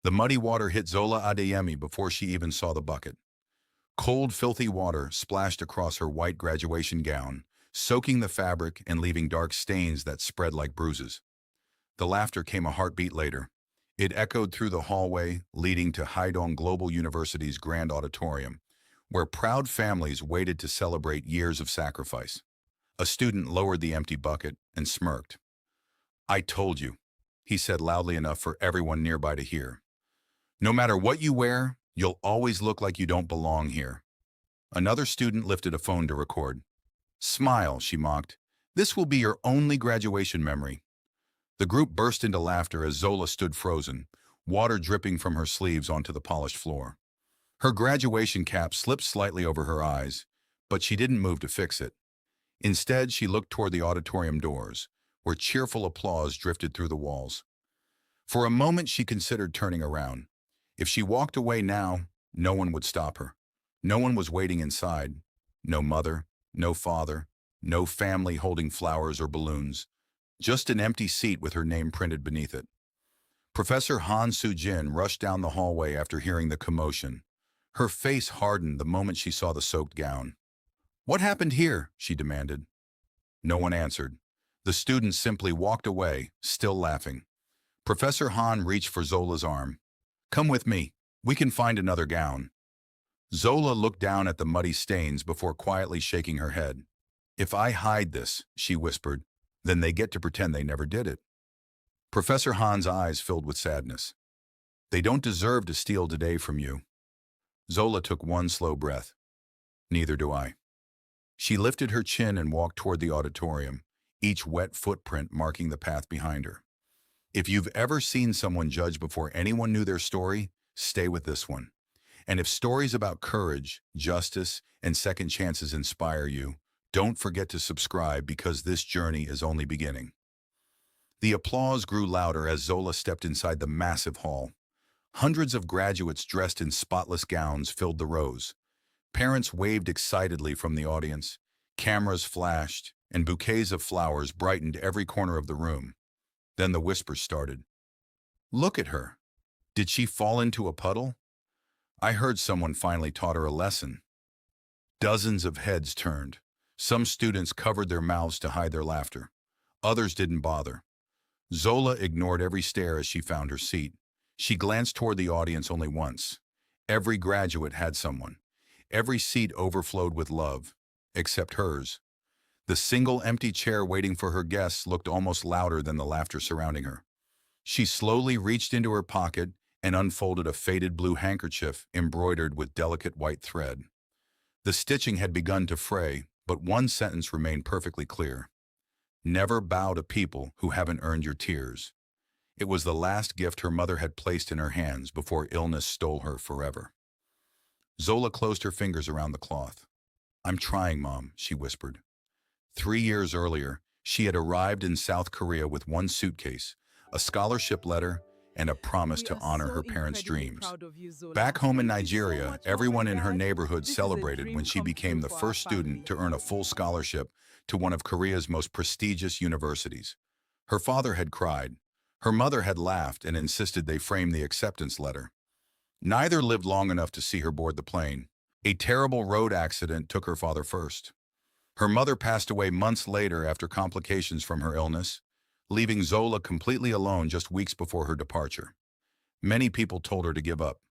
The muddy water hit Zola Adeyemi before she even saw the bucket. Cold, filthy water splashed across her white graduation gown, soaking the fabric and leaving dark stains that spread like bruises. The laughter came a heartbeat later. It echoed through the hallway leading to Haidong Global University's grand auditorium, where proud families waited to celebrate years of sacrifice. A student lowered the empty bucket and smirked. "I told you," he said loudly enough for everyone nearby to hear. "No matter what you wear, you'll always look like you don't belong here." Another student lifted a phone to record. "Smile," she mocked. "This will be your only graduation memory." The group burst into laughter as Zola stood frozen, water dripping from her sleeves onto the polished floor. Her graduation cap slipped slightly over her eyes, but she didn't move to fix it. Instead, she looked toward the auditorium doors, where cheerful applause drifted through the walls. For a moment, she considered turning around. If she walked away now, no one would stop her. No one was waiting inside. No mother, no father, no family holding flowers or balloons. Just an empty seat with her name printed beneath it. Professor Han Soo-jin rushed down the hallway after hearing the commotion. Her face hardened the moment she saw the soaked gown. "What happened here?" she demanded. No one answered. The students simply walked away, still laughing. Professor Han reached for Zola's arm. "Come with me. We can find another gown." Zola looked down at the muddy stains before quietly shaking her head. "If I hide this," she whispered, "then they get to pretend they never did it." Professor Han's eyes filled with sadness. "They don't deserve to steal today from you." Zola took one slow breath. "Neither do I." She lifted her chin and walked toward the auditorium, each wet footprint marking the path behind her. If you've ever seen someone judge before anyone knew their story, stay with this one. And if stories about courage, justice, and second chances inspire you, don't forget to subscribe because this journey is only beginning. The applause grew louder as Zola stepped inside the massive hall. Hundreds of graduates dressed in spotless gowns filled the rows. Parents waved excitedly from the audience. Cameras flashed, and bouquets of flowers brightened every corner of the room. Then the whispers started. "Look at her. Did she fall into a puddle? I heard someone finally taught her a lesson." Dozens of heads turned. Some students covered their mouths to hide their laughter. Others didn't bother. Zola ignored every stare as she found her seat. She glanced toward the audience only once. Every graduate had someone. Every seat overflowed with love, except hers. The single empty chair waiting for her guests looked almost louder than the laughter surrounding her. She slowly reached into her pocket and unfolded a faded blue handkerchief embroidered with delicate white thread. The stitching had begun to fray, but one sentence remained perfectly clear. "Never bow to people who haven't earned your tears." It was the last gift her mother had placed in her hands before illness stole her forever. Zola closed her fingers around the cloth. "I'm trying, Mom," she whispered. 3 years earlier, she had arrived in South Korea with one suitcase, a scholarship letter, and a promise to honor her parents' dreams. Back home in Nigeria, everyone in her neighborhood celebrated when she became the first student to earn a full scholarship to one of Korea's most prestigious universities. Her father had cried. Her mother had laughed and insisted they frame the acceptance letter. Neither lived long enough to see her board the plane. A terrible road accident took her father first. Her mother passed away months later after complications from her illness, leaving Zola completely alone just weeks before her departure. Many people told her to give up.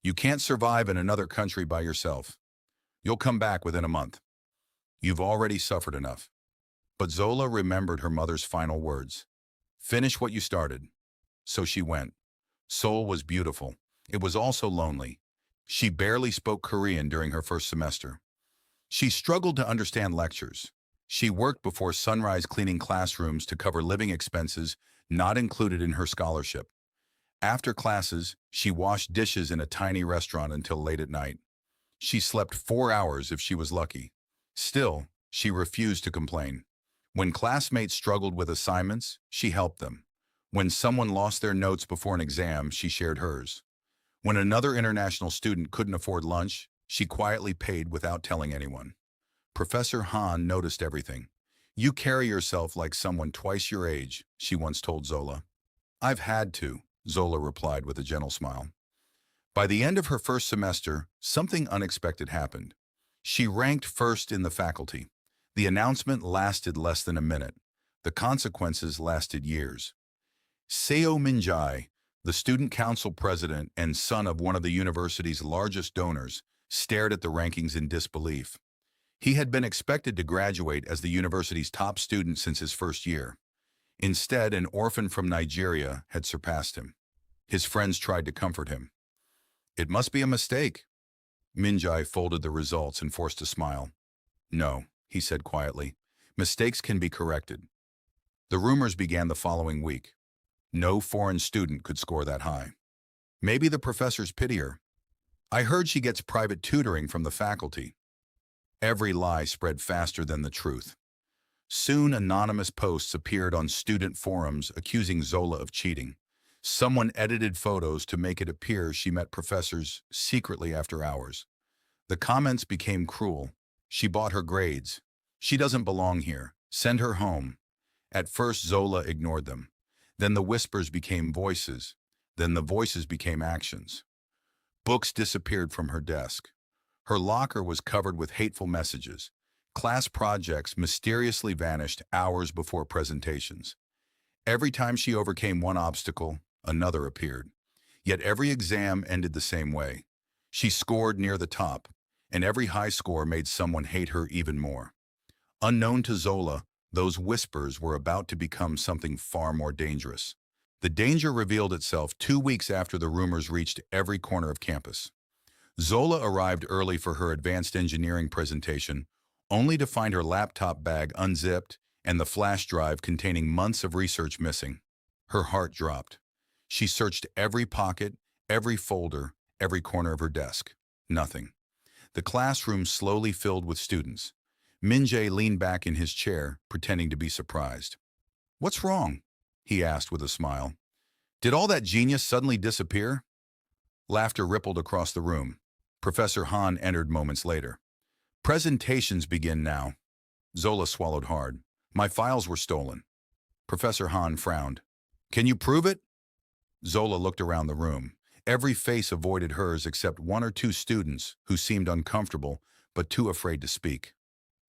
"You can't survive in another country by yourself. You'll come back within a month. You've already suffered enough." But Zola remembered her mother's final words. "Finish what you started." So she went. Seoul was beautiful. It was also lonely. She barely spoke Korean during her first semester. She struggled to understand lectures. She worked before sunrise cleaning classrooms to cover living expenses not included in her scholarship. After classes, she washed dishes in a tiny restaurant until late at night. She slept 4 hours if she was lucky. Still, she refused to complain. When classmates struggled with assignments, she helped them. When someone lost their notes before an exam, she shared hers. When another international student couldn't afford lunch, she quietly paid without telling anyone. Professor Han noticed everything. "You carry yourself like someone twice your age," she once told Zola. "I've had to," Zola replied with a gentle smile. By the end of her first semester, something unexpected happened. She ranked first in the faculty. The announcement lasted less than a minute. The consequences lasted years. Seo Minjai, the student council president and son of one of the university's largest donors, stared at the rankings in disbelief. He had been expected to graduate as the university's top student since his first year. Instead, an orphan from Nigeria had surpassed him. His friends tried to comfort him. "It must be a mistake." Minjai folded the results and forced a smile. "No," he said quietly. "Mistakes can be corrected." The rumors began the following week. No foreign student could score that high. Maybe the professors pity her. "I heard she gets private tutoring from the faculty." Every lie spread faster than the truth. Soon, anonymous posts appeared on student forums accusing Zola of cheating. Someone edited photos to make it appear she met professors secretly after hours. The comments became cruel. "She bought her grades. She doesn't belong here. Send her home." At first, Zola ignored them. Then the whispers became voices. Then the voices became actions. Books disappeared from her desk. Her locker was covered with hateful messages. Class projects mysteriously vanished hours before presentations. Every time she overcame one obstacle, another appeared. Yet every exam ended the same way. She scored near the top, and every high score made someone hate her even more. Unknown to Zola, those whispers were about to become something far more dangerous. The danger revealed itself 2 weeks after the rumors reached every corner of campus. Zola arrived early for her advanced engineering presentation, only to find her laptop bag unzipped and the flash drive containing months of research missing. Her heart dropped. She searched every pocket, every folder, every corner of her desk. Nothing. The classroom slowly filled with students. Minjay leaned back in his chair, pretending to be surprised. "What's wrong?" he asked with a smile. "Did all that genius suddenly disappear?" Laughter rippled across the room. Professor Han entered moments later. "Presentations begin now." Zola swallowed hard. "My files were stolen." Professor Han frowned. "Can you prove it?" Zola looked around the room. Every face avoided hers except one or two students who seemed uncomfortable but too afraid to speak.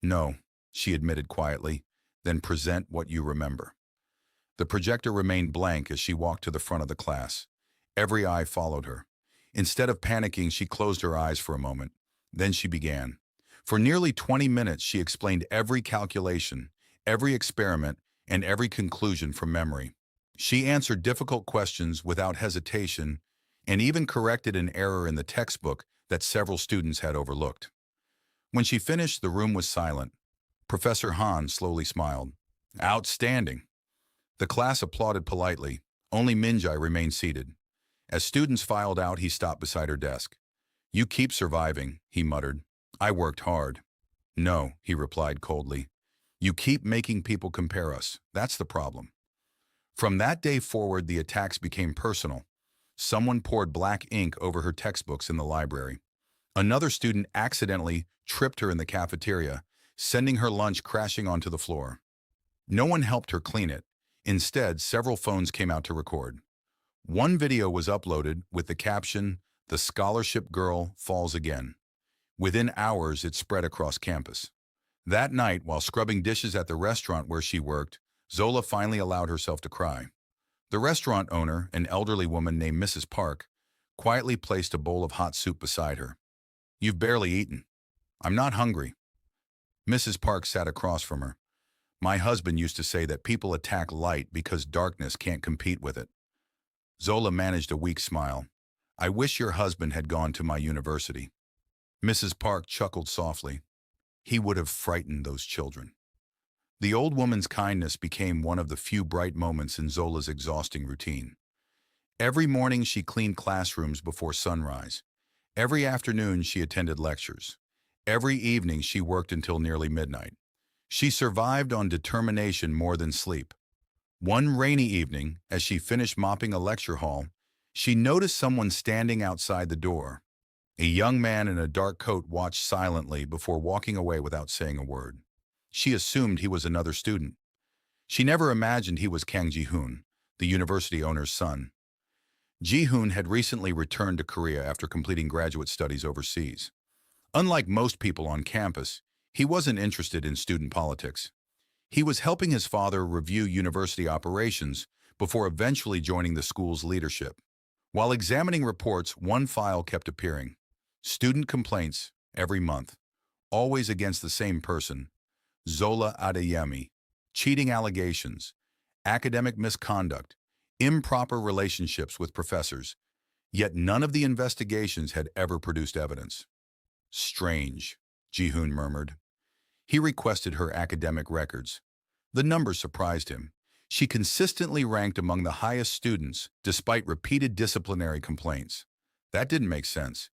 "No," she admitted quietly. "Then present what you remember." The projector remained blank as she walked to the front of the class. Every eye followed her. Instead of panicking, she closed her eyes for a moment. Then she began. For nearly 20 minutes, she explained every calculation, every experiment, and every conclusion from memory. She answered difficult questions without hesitation and even corrected an error in the textbook that several students had overlooked. When she finished, the room was silent. Professor Han slowly smiled. "Outstanding." The class applauded politely. Only Minjai remained seated. As students filed out, he stopped beside her desk. "You keep surviving," he muttered. "I worked hard." "No," he replied coldly. "You keep making people compare us. That's the problem." From that day forward, the attacks became personal. Someone poured black ink over her textbooks in the library. Another student accidentally tripped her in the cafeteria, sending her lunch crashing onto the floor. No one helped her clean it. Instead, several phones came out to record. One video was uploaded with the caption, "The scholarship girl falls again." Within hours, it spread across campus. That night, while scrubbing dishes at the restaurant where she worked, Zola finally allowed herself to cry. The restaurant owner, an elderly woman named Mrs. Park, quietly placed a bowl of hot soup beside her. "You've barely eaten." "I'm not hungry." Mrs. Park sat across from her. "My husband used to say that people attack light because darkness can't compete with it." Zola managed a weak smile. "I wish your husband had gone to my university." Mrs. Park chuckled softly. "He would have frightened those children." The old woman's kindness became one of the few bright moments in Zola's exhausting routine. Every morning she cleaned classrooms before sunrise. Every afternoon she attended lectures. Every evening she worked until nearly midnight. She survived on determination more than sleep. One rainy evening, as she finished mopping a lecture hall, she noticed someone standing outside the door. A young man in a dark coat watched silently before walking away without saying a word. She assumed he was another student. She never imagined he was Kang Ji-hoon, the university owner's son. Ji-hoon had recently returned to Korea after completing graduate studies overseas. Unlike most people on campus, he wasn't interested in student politics. He was helping his father review university operations before eventually joining the school's leadership. While examining reports, one file kept appearing. Student complaints every month, always against the same person, Zola Adeyemi. Cheating allegations, academic misconduct, improper relationships with professors, yet none of the investigations had ever produced evidence. Strange, Ji-hoon murmured. He requested her academic records. The numbers surprised him. She consistently ranked among the highest students despite repeated disciplinary complaints. That didn't make sense.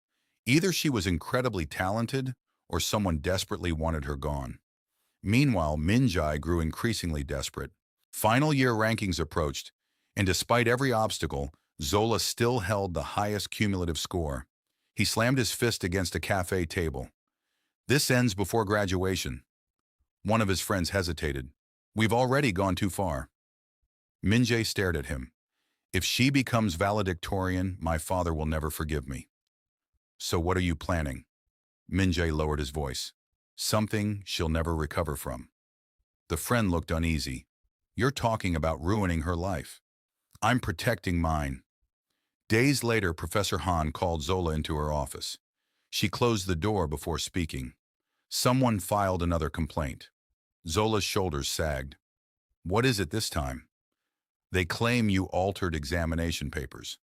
Either she was incredibly talented or someone desperately wanted her gone. Meanwhile, Min-jae grew increasingly desperate. Final year rankings approached, and despite every obstacle, Zola still held the highest cumulative score. He slammed his fist against a cafe table. "This ends before graduation." One of his friends hesitated. "We've already gone too far." Min-jae stared at him. "If she becomes valedictorian, my father will never forgive me." "So what are you planning?" Min-jae lowered his voice. "Something she'll never recover from." The friend looked uneasy. "You're talking about ruining her life." "I'm protecting mine." Days later, Professor Han called Zola into her office. She closed the door before speaking. Someone filed another complaint. Zola's shoulders sagged. "What is it this time?" "They claim you altered examination papers."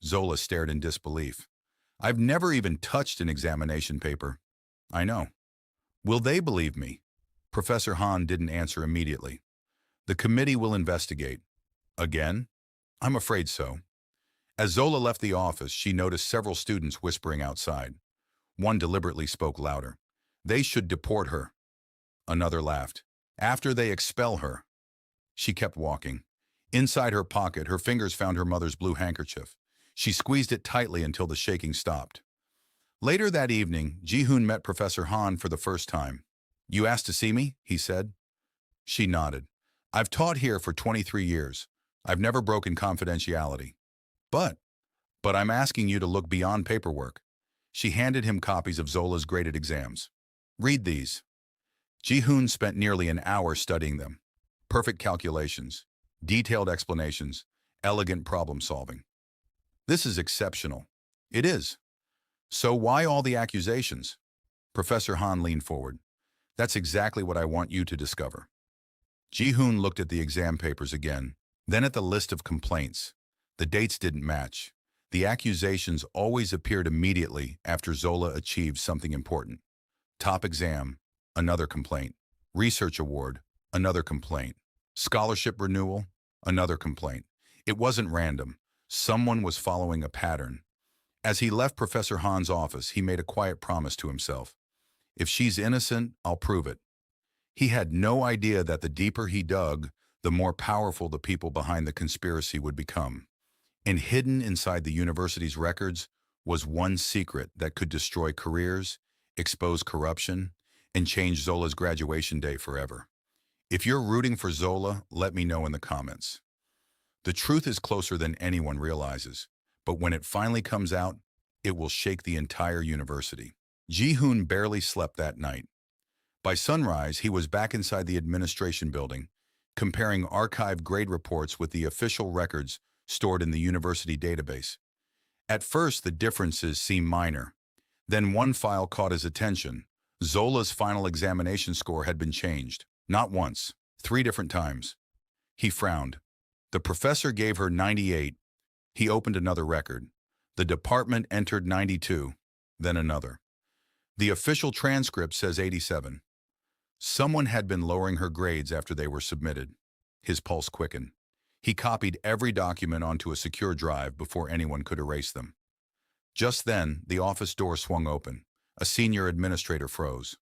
Zola stared in disbelief. "I've never even touched an examination paper." "I know." "Will they believe me?" Professor Han didn't answer immediately. "The committee will investigate." "Again?" "I'm afraid so." As Zola left the office, she noticed several students whispering outside. One deliberately spoke louder. "They should deport her." Another laughed. "After they expel her." She kept walking. Inside her pocket, her fingers found her mother's blue handkerchief. She squeezed it tightly until the shaking stopped. Later that evening, Ji-hoon met Professor Han for the first time. "You asked to see me?" he said. She nodded. "I've taught here for 23 years. I've never broken confidentiality. But I'm asking you to look beyond paperwork." She handed him copies of Zola's graded exams. "Read these." Ji-hoon spent nearly an hour studying them. Perfect calculations, detailed explanations, elegant problem solving. "This is exceptional." "It is." "So why all the accusations?" Professor Han leaned forward. "That's exactly what I want you to discover." Ji-hoon looked at the exam papers again, then at the list of complaints. The dates didn't match. The accusations always appeared immediately after Zola achieved something important. Top exam, another complaint. Research award, another complaint. Scholarship renewal, another complaint. It wasn't random. Someone was following a pattern. As he left Professor Han's office, he made a quiet promise to himself. "If she's innocent, I'll prove it." He had no idea that the deeper he dug, the more powerful the people behind the conspiracy would become. And hidden inside the university's records was one secret that could destroy careers, expose corruption, and change Zola's graduation day forever. If you're rooting for Zola, let me know in the comments. The truth is closer than anyone realizes, but when it finally comes out, it will shake the entire university. Ji-hoon barely slept that night. By sunrise, he was back inside the administration building, comparing archived grade reports with the official records stored in the university database. At first, the differences seemed minor. Then one file caught his attention. Zola's final examination score had been changed. Not once, 3 different times. He frowned. The professor gave her 98. He opened another record. The department entered 92, then another. The official transcript says 87. Someone had been lowering her grades after they were submitted. His pulse quickened. He copied every document onto a secure drive before anyone could erase them. Just then, the office door swung open. A senior administrator froze.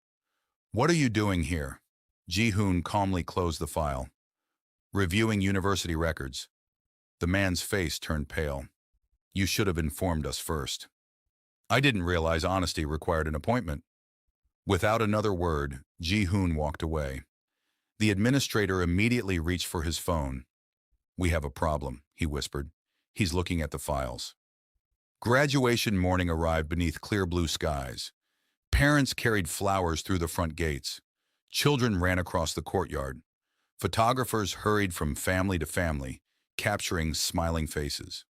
"What are you doing here?" Ji-hoon calmly closed the file. "Reviewing university records." The man's face turned pale. "You should have informed us first." I didn't realize honesty required an appointment. Without another word, Ji-hoon walked away. The administrator immediately reached for his phone. "We have a problem," he whispered. "He's looking at the files." Graduation morning arrived beneath clear blue skies. Parents carried flowers through the front gates. Children ran across the courtyard. Photographers hurried from family to family, capturing smiling faces.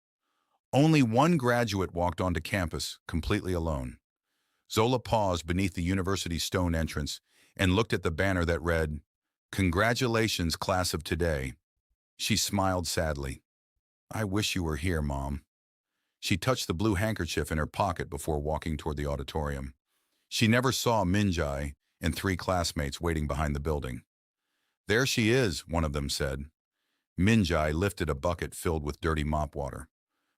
Only one graduate walked onto campus, completely alone. Zola paused beneath the university's stone entrance and looked at the banner that read, "Congratulations, class of today." She smiled sadly. "I wish you were here, Mom." She touched the blue handkerchief in her pocket before walking toward the auditorium. She never saw Minjai and three classmates waiting behind the building. "There she is," one of them said. Minjai lifted a bucket filled with dirty mop water.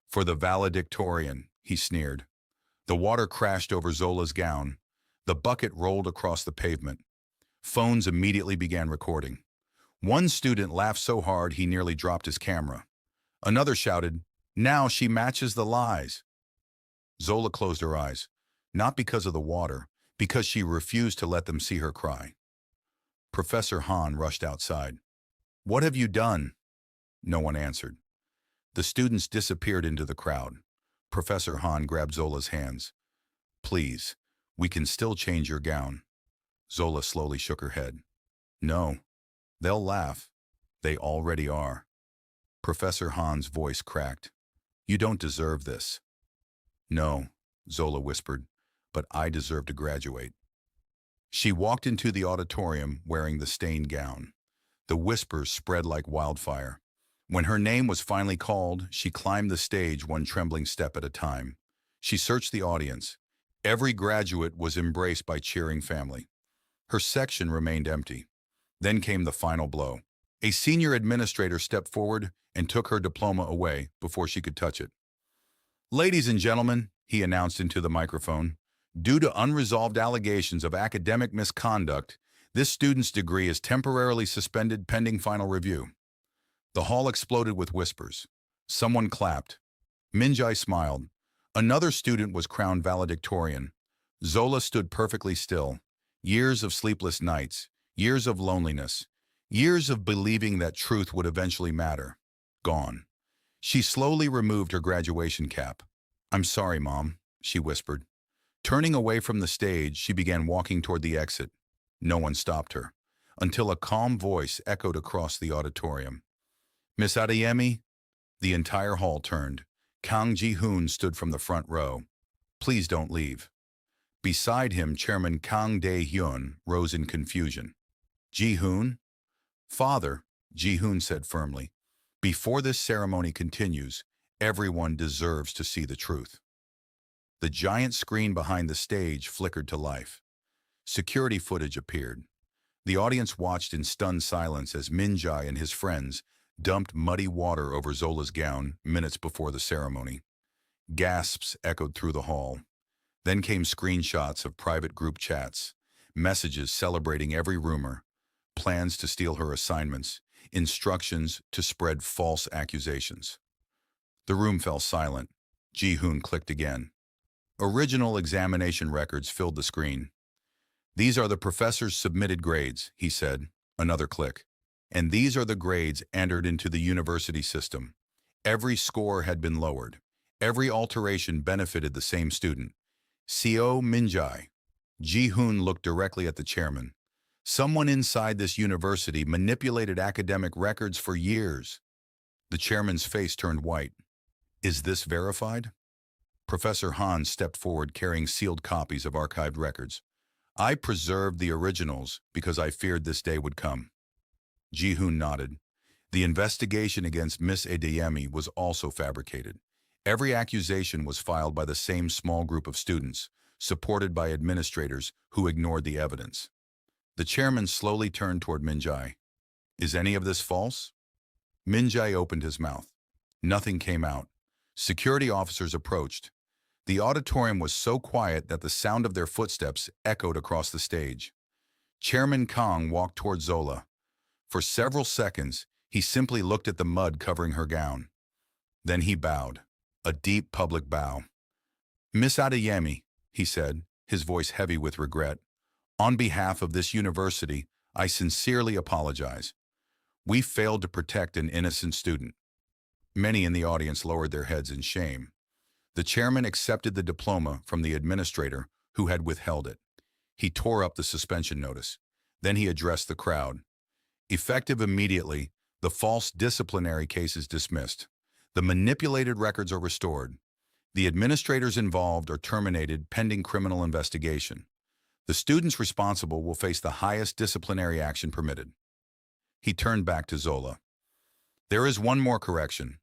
"For the valedictorian," he sneered. The water crashed over Zola's gown. The bucket rolled across the pavement. Phones immediately began recording. One student laughed so hard he nearly dropped his camera. Another shouted, "Now she matches the lies." Zola closed her eyes, not because of the water, because she refused to let them see her cry. Professor Han rushed outside. "What have you done?" No one answered. The students disappeared into the crowd. Professor Han grabbed Zola's hands. "Please, we can still change your gown." Zola slowly shook her head. "No, they'll laugh. They already are." Professor Han's voice cracked. "You don't deserve this." "No," Zola whispered, "but I deserve to graduate." She walked into the auditorium wearing the stained gown. The whispers spread like wildfire. When her name was finally called, she climbed the stage one trembling step at a time. She searched the audience. Every graduate was embraced by cheering family. Her section remained empty. Then came the final blow. A senior administrator stepped forward and took her diploma away before she could touch it. "Ladies and gentlemen," he announced into the microphone, "due to unresolved allegations of academic misconduct, this student's degree is temporarily suspended pending final review." The hall exploded with whispers. Someone clapped. Minjai smiled. Another student was crowned valedictorian. Zola stood perfectly still. Years of sleepless nights, years of loneliness, years of believing that truth would eventually matter. Gone. She slowly removed her graduation cap. "I'm sorry, Mom," she whispered. Turning away from the stage, she began walking toward the exit. No one stopped her, until a calm voice echoed across the auditorium. "Miss Adeyemi?" The entire hall turned. Kang Ji-hoon stood from the front row. "Please don't leave." Beside him, Chairman Kang Dae-hyun rose in confusion. "Ji-hoon?" "Father," Ji-hoon said firmly, "before this ceremony continues, everyone deserves to see the truth." The giant screen behind the stage flickered to life. Security footage appeared. The audience watched in stunned silence as Minjai and his friends dumped muddy water over Zola's gown minutes before the ceremony. Gasps echoed through the hall. Then came screenshots of private group chats, messages celebrating every rumor, plans to steal her assignments, instructions to spread false accusations. The room fell silent. Ji-hoon clicked again. Original examination records filled the screen. "These are the professor's submitted grades," he said. Another click. "And these are the grades entered into the university system." Every score had been lowered. Every alteration benefited the same student. "Seo Minjai." Ji-hoon looked directly at the chairman. "Someone inside this university manipulated academic records for years." The chairman's face turned white. "Is this verified?" Professor Han stepped forward carrying sealed copies of archived records. "I preserved the originals because I feared this day would come." Ji-hoon nodded. The investigation against Miss Adeyemi was also fabricated. Every accusation was filed by the same small group of students, supported by administrators who ignored the evidence. The chairman slowly turned toward Minjai. "Is any of this false?" Minjai opened his mouth. Nothing came out. Security officers approached. The auditorium was so quiet that the sound of their footsteps echoed across the stage. Chairman Kang walked toward Zola. For several seconds, he simply looked at the mud covering her gown. Then he bowed, a deep public bow. Miss Adeyemi, he said, his voice heavy with regret, on behalf of this university, I sincerely apologize. We failed to protect an innocent student. Many in the audience lowered their heads in shame. The chairman accepted the diploma from the administrator who had withheld it. He tore up the suspension notice. Then he addressed the crowd. Effective immediately, the false disciplinary case is dismissed. The manipulated records are restored. The administrators involved are terminated pending criminal investigation. The students responsible will face the highest disciplinary action permitted. He turned back to Zola. There is one more correction.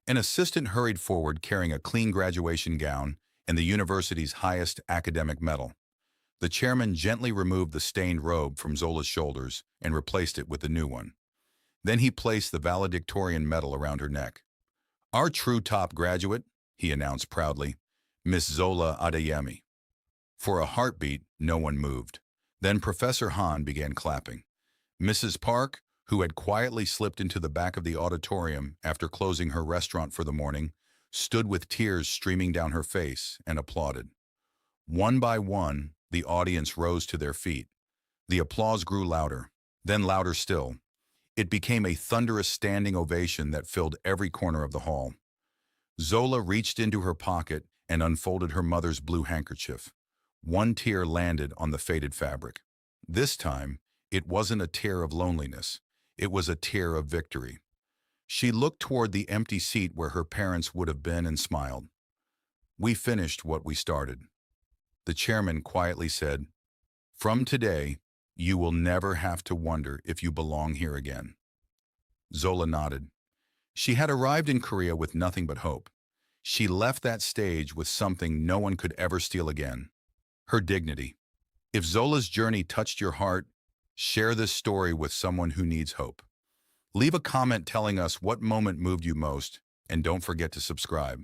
An assistant hurried forward carrying a clean graduation gown and the university's highest academic medal. The chairman gently removed the stained robe from Zola's shoulders and replaced it with a new one. Then he placed the valedictorian medal around her neck. Our true top graduate, he announced proudly, Miss Zola Adeyemi. For a heartbeat, no one moved. Then Professor Han began clapping. Mrs. Park, who had quietly slipped into the back of the auditorium after closing her restaurant for the morning, stood with tears streaming down her face and applauded. One by one, the audience rose to their feet. The applause grew louder, then louder still. It became a thunderous standing ovation that filled every corner of the hall. Zola reached into her pocket and unfolded her mother's blue handkerchief. One tear landed on the faded fabric. This time, it wasn't a tear of loneliness. It was a tear of victory. She looked toward the empty seat where her parents would have been and smiled. We finished what we started. The chairman quietly said, From today, you will never have to wonder if you belong here again. Zola nodded. She had arrived in Korea with nothing but hope. She left that stage with something no one could ever steal again: her dignity. If Zola's journey touched your heart, share this story with someone who needs hope. Leave a comment telling us what moment moved you most, and don't forget to subscribe.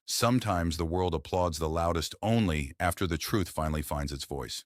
Sometimes the world applauds the loudest only after the truth finally finds its voice.